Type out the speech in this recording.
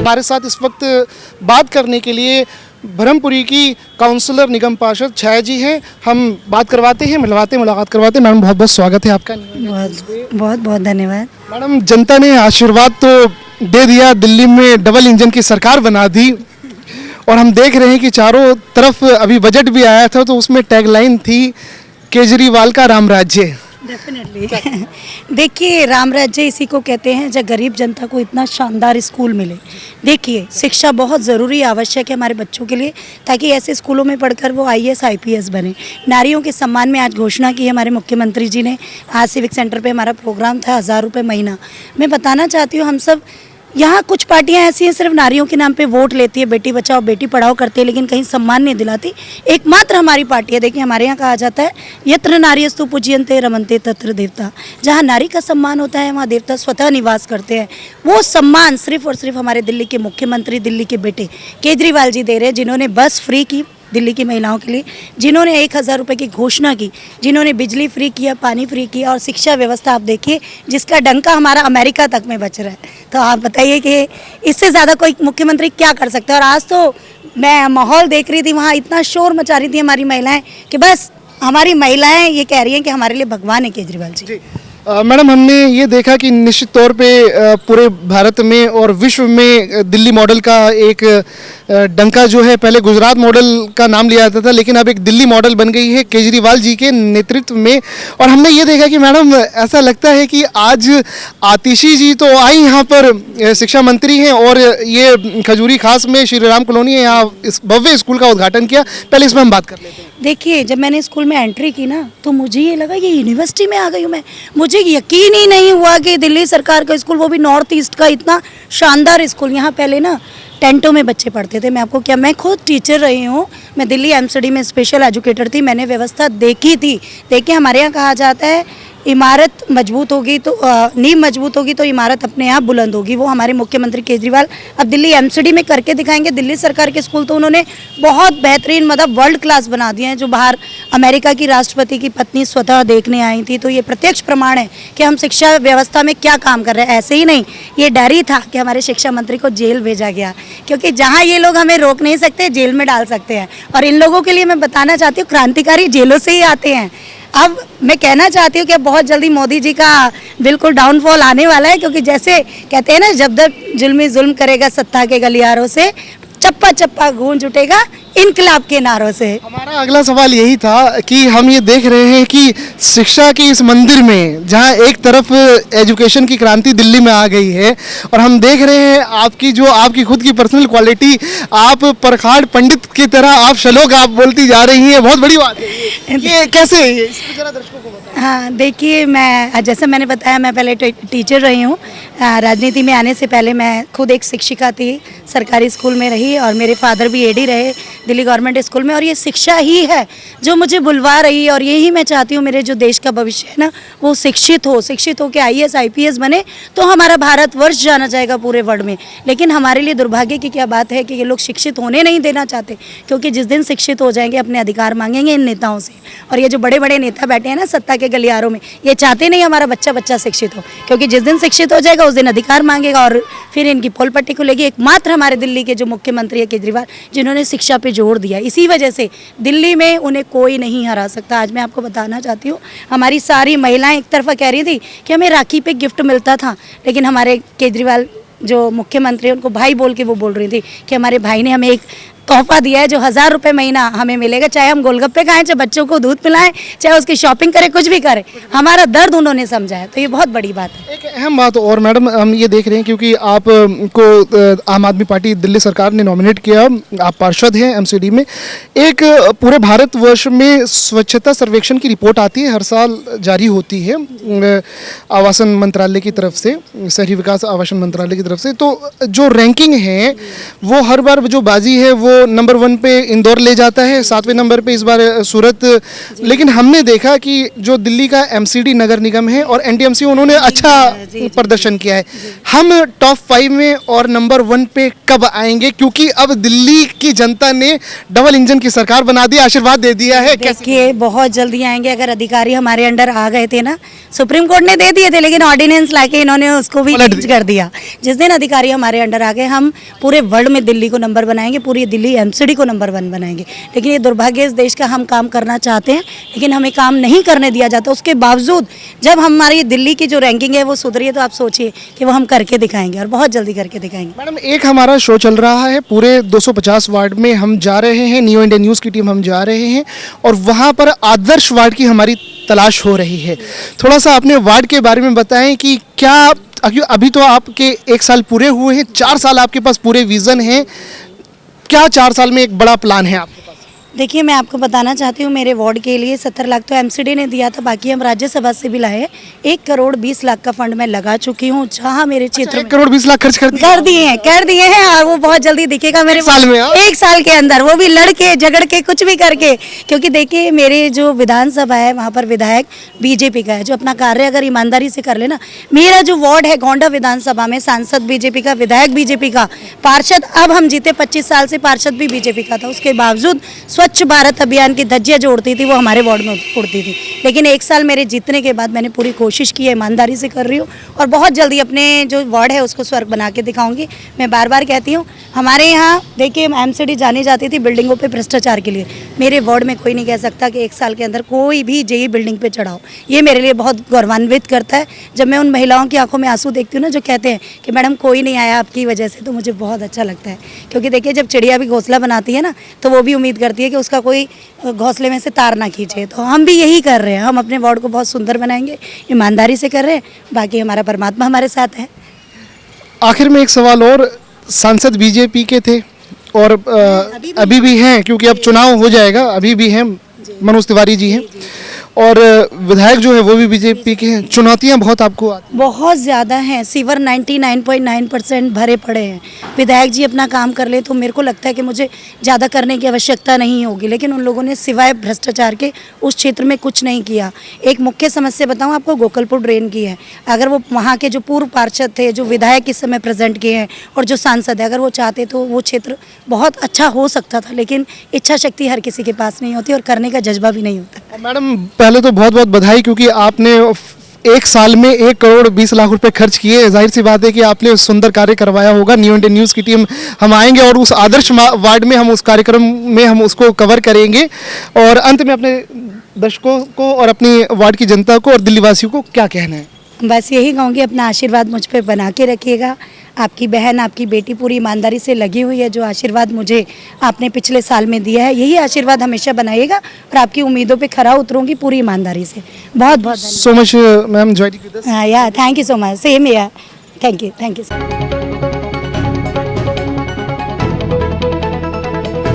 हमारे साथ इस वक्त बात करने के लिए ब्रह्मपुरी की काउंसलर निगम पार्षद छाया जी हैं। हम बात करवाते हैं, मुलाकात करवाते हैं। मैडम बहुत बहुत स्वागत है आपका। बहुत बहुत धन्यवाद। मैडम, जनता ने आशीर्वाद तो दे दिया, दिल्ली में डबल इंजन की सरकार बना दी और हम देख रहे हैं कि चारों तरफ अभी बजट भी आया था तो उसमें टैगलाइन थी केजरीवाल का राम राज्य। डेफिनेटली देखिए, राम राज्य इसी को कहते हैं जब गरीब जनता को इतना शानदार स्कूल मिले। देखिए, शिक्षा बहुत ज़रूरी आवश्यक है हमारे बच्चों के लिए, ताकि ऐसे स्कूलों में पढ़कर वो IAS IPS बने। नारियों के सम्मान में आज घोषणा की हमारे मुख्यमंत्री जी ने। आज सिविक सेंटर पे हमारा प्रोग्राम था, 1000 रुपये महीना। मैं बताना चाहती हूँ, हम सब यहाँ कुछ पार्टियां ऐसी हैं सिर्फ नारियों के नाम पे वोट लेती है, बेटी बचाओ बेटी पढ़ाओ करते हैं, लेकिन कहीं सम्मान नहीं दिलाती। एकमात्र हमारी पार्टी है। देखिए, हमारे यहाँ कहा जाता है यत्र नार्यस्तु पूज्यन्ते रमन्ते तत्र देवता। जहाँ नारी का सम्मान होता है वहाँ देवता स्वतः निवास करते हैं। वो सम्मान सिर्फ और सिर्फ हमारे दिल्ली के मुख्यमंत्री, दिल्ली के बेटे केजरीवाल जी दे रहे हैं, जिन्होंने बस फ्री की दिल्ली की महिलाओं के लिए, जिन्होंने 1000 रुपये की घोषणा की, जिन्होंने बिजली फ्री किया, पानी फ्री किया और शिक्षा व्यवस्था आप देखिए जिसका डंका हमारा अमेरिका तक में बच रहा है। तो आप बताइए कि इससे ज़्यादा कोई मुख्यमंत्री क्या कर सकता है। और आज तो मैं माहौल देख रही थी, वहाँ इतना शोर मचा रही थी हमारी महिलाएं कि बस हमारी महिलाएं ये कह रही हैं कि हमारे लिए भगवान है केजरीवाल जी। मैडम, हमने ये देखा कि निश्चित तौर पे पूरे भारत में और विश्व में दिल्ली मॉडल का एक डंका जो है, पहले गुजरात मॉडल का नाम लिया जाता था, लेकिन अब एक दिल्ली मॉडल बन गई है केजरीवाल जी के नेतृत्व में। और हमने ये देखा कि मैडम, ऐसा लगता है कि आज आतिशी जी तो आई यहाँ पर, शिक्षा मंत्री हैं, और ये खजूरी खास में श्री राम कॉलोनी है, यहाँ इस भव्य स्कूल का उद्घाटन किया। पहले इसमें हम बात कर लेते हैं। देखिए, जब मैंने स्कूल में एंट्री की ना, तो मुझे ये लगा ये यूनिवर्सिटी में आ गई हूँ मैं। मुझे यकीन ही नहीं हुआ कि दिल्ली सरकार का स्कूल, वो भी नॉर्थ ईस्ट का इतना शानदार स्कूल। यहाँ पहले ना टेंटों में बच्चे पढ़ते थे। मैं आपको क्या, मैं खुद टीचर रही हूँ, मैं दिल्ली MCD में स्पेशल एजुकेटर थी। मैंने व्यवस्था देखी थी। देखिए, हमारे यहाँ कहा जाता है इमारत मजबूत होगी तो नींव मजबूत होगी तो इमारत अपने आप बुलंद होगी। वो हमारे मुख्यमंत्री केजरीवाल अब दिल्ली MCD में करके दिखाएंगे। दिल्ली सरकार के स्कूल तो उन्होंने बहुत बेहतरीन, मतलब वर्ल्ड क्लास बना दिए हैं, जो बाहर अमेरिका की राष्ट्रपति की पत्नी स्वतः देखने आई थी। तो ये प्रत्यक्ष प्रमाण है कि हम शिक्षा व्यवस्था में क्या काम कर रहे हैं। ऐसे ही नहीं, ये डर ही था कि हमारे शिक्षा मंत्री को जेल भेजा गया, क्योंकि जहाँ ये लोग हमें रोक नहीं सकते, जेल में डाल सकते हैं। और इन लोगों के लिए मैं बताना चाहती हूँ, क्रांतिकारी जेलों से ही आते हैं। अब मैं कहना चाहती हूँ कि बहुत जल्दी मोदी जी का बिल्कुल डाउनफॉल आने वाला है, क्योंकि जैसे कहते हैं ना, जब तक जुल्मी जुल्म करेगा सत्ता के गलियारों से, चप्पा चप्पा गूंज उठेगा इनकलाब के नारों से। हमारा अगला सवाल यही था कि हम ये देख रहे हैं कि शिक्षा के इस मंदिर में, जहाँ एक तरफ एजुकेशन की क्रांति दिल्ली में आ गई है, और हम देख रहे हैं आपकी खुद की पर्सनल क्वालिटी, आप परखाड़ पंडित की तरह आप श्लोक आप बोलती जा रही हैं। बहुत बड़ी बात है ये कैसे है ये? इसको जरा दर्शकों को बताएं। हाँ, देखिए, मैं जैसे मैंने बताया, मैं पहले टीचर रही हूँ। राजनीति में आने से पहले मैं खुद एक शिक्षिका थी, सरकारी स्कूल में रही, और मेरे फादर भी AD रहे दिल्ली गवर्नमेंट स्कूल में। और ये शिक्षा ही है जो मुझे बुलवा रही है, और यही मैं चाहती हूँ मेरे जो देश का भविष्य है ना, वो शिक्षित हो के IAS IPS बने, तो हमारा भारतवर्ष जाना जाएगा पूरे वर्ल्ड में। लेकिन हमारे लिए दुर्भाग्य की क्या बात है कि ये लोग शिक्षित होने नहीं देना चाहते, क्योंकि जिस दिन शिक्षित हो जाएंगे अपने अधिकार मांगेंगे इन नेताओं से। और ये जो बड़े बड़े नेता बैठे हैं ना सत्ता के गलियारों में, ये चाहते नहीं हमारा बच्चा शिक्षित हो, क्योंकि जिस दिन शिक्षित हो जाएगा उस दिन अधिकार मांगेगा और फिर इनकी पोल पट्टी खुलेगी। एकमात्र हमारे दिल्ली के जो मुख्यमंत्री है केजरीवाल, जिन्होंने शिक्षा पे जोर दिया, इसी वजह से दिल्ली में उन्हें कोई नहीं हरा सकता। आज मैं आपको बताना चाहती हूँ, हमारी सारी महिलाएं एक तरफा कह रही थी कि हमें राखी पे गिफ्ट मिलता था, लेकिन हमारे केजरीवाल जो मुख्यमंत्री, उनको भाई बोल के वो बोल रही थी कि हमारे भाई ने हमें एक तोहफा दिया है जो 1000 रुपये महीना हमें मिलेगा, चाहे हम गोलगप्पे खाएं, चाहे बच्चों को दूध पिलाएं, चाहे उसकी शॉपिंग करें, कुछ भी करें, हमारा दर्द उन्होंने समझा है। तो ये बहुत बड़ी बात है। एक अहम बात और मैडम, हम ये देख रहे हैं क्योंकि आपको आम आदमी पार्टी दिल्ली सरकार ने नॉमिनेट किया, आप पार्षद हैं MCD में। एक पूरे भारतवर्ष में स्वच्छता सर्वेक्षण की रिपोर्ट आती है, हर साल जारी होती है आवासन मंत्रालय की तरफ से, शहरी विकास आवासन मंत्रालय की तरफ से। तो जो रैंकिंग है वो हर बार जो बाजी है वो नंबर 1 पे इंदौर ले जाता है, 7वें नंबर पे इस बार सूरत। लेकिन हमने देखा कि जो दिल्ली का एमसीडी नगर निगम है और एनडीएमसी उन्होंने अच्छा प्रदर्शन किया है। हम टॉप 5 में और नंबर 1 पे कब आएंगे, क्योंकि अब दिल्ली की जनता ने डबल इंजन की सरकार बना दी, आशीर्वाद दे दिया है। देखिए बहुत जल्दी आएंगे। अगर अधिकारी हमारे अंडर आ गए थे ना, सुप्रीम कोर्ट ने दे दिए थे, लेकिन ऑर्डिनेंस लाके इन्होंने उसको भी चेंज कर दिया। जिस दिन अधिकारी हमारे अंडर आ गए, हम पूरे वर्ल्ड में दिल्ली को नंबर बनाएंगे, पूरी दिल्ली एमसीडी को नंबर 1 बनाएंगे। लेकिन ये दुर्भाग्य इस देश का, हम काम करना चाहते हैं लेकिन हमें काम नहीं करने दिया जाता। उसके बावजूद जब हमारी दिल्ली की जो रैंकिंग है वो सुधरी है, तो आप सोचिए कि वो हम करके दिखाएंगे और बहुत जल्दी करके दिखाएंगे। मैडम, एक हमारा शो चल रहा है, पूरे 250 वार्ड में हम जा रहे हैं, न्यू इंडिया न्यूज़ की टीम हम जा रहे हैं और वहाँ पर आदर्श वार्ड की हमारी तलाश हो रही है। थोड़ा सा अपने वार्ड के बारे में बताएं कि क्या अभी तो आपके 1 साल पूरे हुए हैं, 4 साल आपके पास पूरे विजन हैं, क्या 4 साल में एक बड़ा प्लान है आपके पास? देखिए मैं आपको बताना चाहती हूँ, मेरे वार्ड के लिए 70 लाख तो एमसीडी ने दिया था, बाकी हम राज्यसभा से भी लाए। 1 करोड़ 20 लाख का फंड मैं लगा चुकी हूँ, जहाँ मेरे क्षेत्र 1 करोड़ 20 लाख खर्च कर दिए हैं और वो बहुत जल्दी दिखेगा मेरे साल में। 1 साल के अंदर, वो भी लड़के झगड़ के कुछ भी करके। क्योंकि देखिए मेरे जो विधानसभा है वहाँ पर विधायक बीजेपी का है, जो अपना कार्य अगर ईमानदारी से कर लेना। मेरा जो वार्ड है गोंडा विधानसभा में सांसद बीजेपी का, विधायक बीजेपी का, पार्षद अब हम जीते 25 साल से पार्षद भी बीजेपी का था। उसके बावजूद स्वच्छ भारत अभियान की धज्जियां जो उड़ती थी वो हमारे वार्ड में उड़ती थी। लेकिन 1 साल मेरे जीतने के बाद मैंने पूरी कोशिश की है, ईमानदारी से कर रही हूँ और बहुत जल्दी अपने जो वार्ड है उसको स्वर्ग बना के दिखाऊंगी। मैं बार बार कहती हूँ, हमारे यहाँ देखिए एमसीडी जानी जाती थी बिल्डिंगों पे भ्रष्टाचार के लिए। मेरे वार्ड में कोई नहीं कह सकता कि 1 साल के अंदर कोई भी जेई बिल्डिंग पे चढ़ाओ। ये मेरे लिए बहुत गौरवान्वित करता है। जब मैं उन महिलाओं की आंखों में आंसू देखती हूँ ना, जो कहते हैं कि मैडम कोई नहीं आया आपकी वजह से, तो मुझे बहुत अच्छा लगता है। क्योंकि देखिए जब चिड़िया भी घोंसला बनाती है ना, तो वो भी उम्मीद करती है कि उसका कोई घोंसले में से तार ना खींचे। तो हम भी यही कर रहे हैं, हम अपने वार्ड को बहुत सुंदर बनाएंगे, ईमानदारी से कर रहे हैं। बाकी हमारा परमात्मा हमारे साथ है। आखिर में एक सवाल और, सांसद बीजेपी के थे और अभी भी हैं, क्योंकि अब चुनाव हो जाएगा, अभी भी हैं, मनोज तिवारी जी हैं, और विधायक जो है वो भी बीजेपी के हैं। चुनौतियां बहुत आपको आती बहुत ज़्यादा हैं। सीवर 99.9% भरे पड़े हैं। विधायक जी अपना काम कर ले तो मेरे को लगता है कि मुझे ज़्यादा करने की आवश्यकता नहीं होगी, लेकिन उन लोगों ने सिवाय भ्रष्टाचार के उस क्षेत्र में कुछ नहीं किया। एक मुख्य समस्या बताऊं आपको, गोकलपुर ड्रेन की है। अगर वो वहाँ के जो पूर्व पार्षद थे, जो विधायक इस समय प्रेजेंट किए हैं और जो सांसद है, अगर वो चाहते तो वो क्षेत्र बहुत अच्छा हो सकता था। लेकिन इच्छा शक्ति हर किसी के पास नहीं होती और करने का जज्बा भी नहीं होता। मैडम, पहले तो बहुत बहुत बधाई, क्योंकि आपने 1 साल में 1 करोड़ 20 लाख रुपए खर्च किए। जाहिर सी बात है कि आपने सुंदर कार्य करवाया होगा। न्यू इंडिया न्यूज़ की टीम हम आएंगे और उस आदर्श वार्ड में हम उस कार्यक्रम में हम उसको कवर करेंगे। और अंत में अपने दर्शकों को और अपनी वार्ड की जनता को और दिल्ली वासियों को क्या कहना है? बस यही कहूँगी, अपना आशीर्वाद मुझ पे बना के रखिएगा। आपकी बहन, आपकी बेटी पूरी ईमानदारी से लगी हुई है। जो आशीर्वाद मुझे आपने पिछले साल में दिया है, यही आशीर्वाद हमेशा बनाइएगा और आपकी उम्मीदों पे खरा उतरूंगी पूरी ईमानदारी से। बहुत बहुत so much ma'am, joining with us. Yeah thank you so much, same yeah, thank you sir.